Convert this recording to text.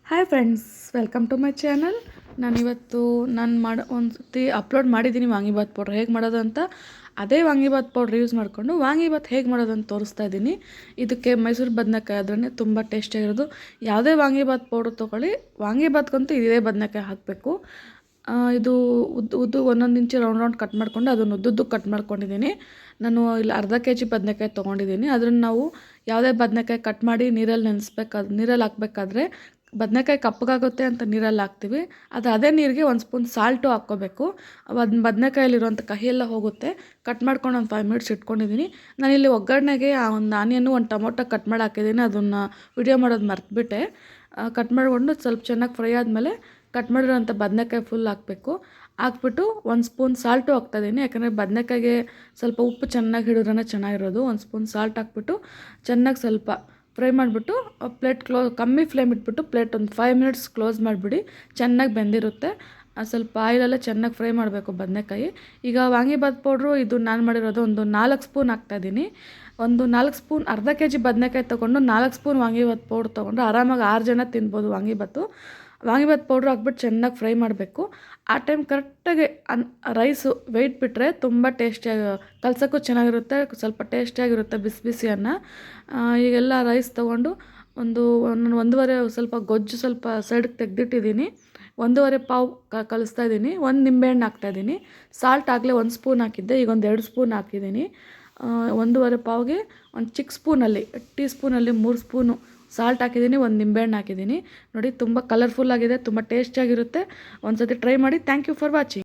Hi friends, welcome to my channel. ನಾನಿವತ್ತು ಒಂದು ಸತಿ ಅಪ್ಲೋಡ್ ಮಾಡಿದ್ದೀನಿ ವಾಂಗಿಬಾತ್ ಪೌಡ್ರ್ ಹೇಗೆ ಮಾಡೋದು ಅಂತ. ಅದೇ ವಾಂಗಿಬಾತ್ ಪೌಡ್ರ್ ಯೂಸ್ ಮಾಡಿಕೊಂಡು ವಾಂಗಿಬಾತ್ ಹೇಗೆ ಮಾಡೋದು ಅಂತ ತೋರಿಸ್ತಾ ಇದ್ದೀನಿ. ಇದಕ್ಕೆ ಮೈಸೂರು ಬದನೆಕಾಯಿ ಆದ್ರೇ ತುಂಬ ಟೇಸ್ಟಿಯಾಗಿರೋದು. ಯಾವುದೇ ವಾಂಗಿಬಾತ್ ಪೌಡ್ರ್ ತೊಗೊಳ್ಳಿ, ವಾಂಗಿಬಾತ್ಗಂತೂ ಇದೇ ಬದನೆಕಾಯಿ ಹಾಕಬೇಕು. ಇದು ಉದ್ದು ಒಂದೊಂದು ಇಂಚು ರೌಂಡ್ ಕಟ್ ಮಾಡಿಕೊಂಡು ಅದನ್ನು ಉದ್ದುದ್ದಕ್ಕೆ ಕಟ್ ಮಾಡ್ಕೊಂಡಿದ್ದೀನಿ. ನಾನು ಇಲ್ಲಿ ಅರ್ಧ ಕೆಜಿ ಬದನೆಕಾಯಿ ತೊಗೊಂಡಿದ್ದೀನಿ. ಅದನ್ನು ನಾವು ಯಾವುದೇ ಬದನೆಕಾಯಿ ಕಟ್ ಮಾಡಿ ನೀರಲ್ಲಿ ಹಾಕಬೇಕಾದ್ರೆ ಬದನೆಕಾಯಿ ಕಪ್ಪಗಾಗುತ್ತೆ ಅಂತ ನೀರಲ್ಲಿ ಹಾಕ್ತೀವಿ. ಅದೇ ನೀರಿಗೆ ಒಂದು ಸ್ಪೂನ್ ಸಾಲ್ಟು ಹಾಕ್ಕೋಬೇಕು. ಬದನೆಕಾಯಲ್ಲಿರುವಂಥ ಕಹಿ ಎಲ್ಲ ಹೋಗುತ್ತೆ. ಕಟ್ ಮಾಡ್ಕೊಂಡು ಒಂದು 5 ಮಿನಿಟ್ಸ್ ಇಟ್ಕೊಂಡಿದ್ದೀನಿ. ನಾನಿಲ್ಲಿ ಒಗ್ಗರಣೆಗೆ ಒಂದು ಆನಿಯನ್ನು, ಒಂದು ಟೊಮೊಟೊ ಕಟ್ ಮಾಡಿ ಹಾಕಿದ್ದೀನಿ. ಅದನ್ನು ವಿಡಿಯೋ ಮಾಡೋದು ಮರ್ತುಬಿಟ್ಟೆ. ಕಟ್ ಮಾಡಿಕೊಂಡು ಸ್ವಲ್ಪ ಚೆನ್ನಾಗಿ ಫ್ರೈ ಆದಮೇಲೆ ಕಟ್ ಮಾಡಿರೋಂಥ ಬದನೆಕಾಯಿ ಫುಲ್ ಹಾಕಬೇಕು. ಹಾಕ್ಬಿಟ್ಟು ಒಂದು ಸ್ಪೂನ್ ಸಾಲ್ಟು ಹಾಕ್ತಾಯಿದ್ದೀನಿ, ಯಾಕಂದರೆ ಬದನೆಕಾಯಿಗೆ ಸ್ವಲ್ಪ ಉಪ್ಪು ಚೆನ್ನಾಗಿ ಹಿಡಿದ್ರೇ ಚೆನ್ನಾಗಿರೋದು. ಒಂದು ಸ್ಪೂನ್ ಸಾಲ್ಟ್ ಹಾಕ್ಬಿಟ್ಟು ಚೆನ್ನಾಗಿ ಸ್ವಲ್ಪ ಫ್ರೈ ಮಾಡಿಬಿಟ್ಟು ಪ್ಲೇಟ್ ಕಮ್ಮಿ ಫ್ಲೇಮ್ ಇಟ್ಬಿಟ್ಟು ಪ್ಲೇಟ್ ಒಂದು 5 ಮಿನಿಟ್ಸ್ ಕ್ಲೋಸ್ ಮಾಡಿಬಿಡಿ. ಚೆನ್ನಾಗಿ ಬೆಂದಿರುತ್ತೆ. ಸ್ವಲ್ಪ ಆಯಿಲೆಲ್ಲ ಚೆನ್ನಾಗಿ ಫ್ರೈ ಮಾಡಬೇಕು ಬದನೆಕಾಯಿ. ಈಗ ವಾಂಗಿಬಾತ್ ಪೌಡ್ರು ಇದು ನಾನು ಮಾಡಿರೋದು ಒಂದು 4 ಸ್ಪೂನ್ ಹಾಕ್ತಾಯಿದ್ದೀನಿ. ಒಂದು 4 ಸ್ಪೂನ್, ಅರ್ಧ ಕೆಜಿ ಬದನೆಕಾಯಿ ತೊಗೊಂಡು 4 ಸ್ಪೂನ್ ವಾಂಗಿಬಾತ್ ಪೌಡ್ರ್ ತೊಗೊಂಡ್ರೆ ಆರಾಮಾಗಿ 6 ಜನ ತಿನ್ಬೋದು ವಾಂಗಿಬಾತ್ ಪೌಡ್ರ್ ಹಾಕ್ಬಿಟ್ಟು ಚೆನ್ನಾಗಿ ಫ್ರೈ ಮಾಡಬೇಕು. ಆ ಟೈಮ್ ಕರೆಕ್ಟಾಗಿ ರೈಸು ವೆಯ್ಟ್ ಬಿಟ್ಟರೆ ತುಂಬ ಟೇಸ್ಟಿಯಾಗಿ ಕಲ್ಸೋಕ್ಕೂ ಚೆನ್ನಾಗಿರುತ್ತೆ, ಸ್ವಲ್ಪ ಟೇಸ್ಟಿಯಾಗಿರುತ್ತೆ ಬಿಸಿ ಬಿಸಿ ಅನ್ನ. ಈಗೆಲ್ಲ ರೈಸ್ ತೊಗೊಂಡು ಒಂದೂವರೆ ಸ್ವಲ್ಪ ಗೊಜ್ಜು ಸ್ವಲ್ಪ ಸೈಡ್ಗೆ ತೆಗೆದಿಟ್ಟಿದ್ದೀನಿ. 1.5 ಪಾವು ಕಲಿಸ್ತಾ ಇದ್ದೀನಿ. 1 ನಿಂಬೆಹಣ್ಣು ಹಾಕ್ತಾಯಿದ್ದೀನಿ. ಸಾಲ್ಟ್ ಆಗಲೇ 1 ಸ್ಪೂನ್ ಹಾಕಿದ್ದೆ, ಈಗ ಒಂದು 2 ಸ್ಪೂನ್ ಹಾಕಿದ್ದೀನಿ. 1.5 ಪಾವ್ಗೆ ಒಂದು ಚಿಕ್ಕ ಸ್ಪೂನಲ್ಲಿ, ಟೀ ಸ್ಪೂನಲ್ಲಿ 3 ಸ್ಪೂನು ಸಾಲ್ಟ್ ಹಾಕಿದ್ದೀನಿ, 1 ನಿಂಬೆಹಣ್ಣು ಹಾಕಿದ್ದೀನಿ. ನೋಡಿ ತುಂಬ ಕಲರ್ಫುಲ್ಲಾಗಿದೆ, ತುಂಬ ಟೇಸ್ಟಿಯಾಗಿರುತ್ತೆ. ಒಂದು ಸತಿ ಟ್ರೈ ಮಾಡಿ. Thank you for watching.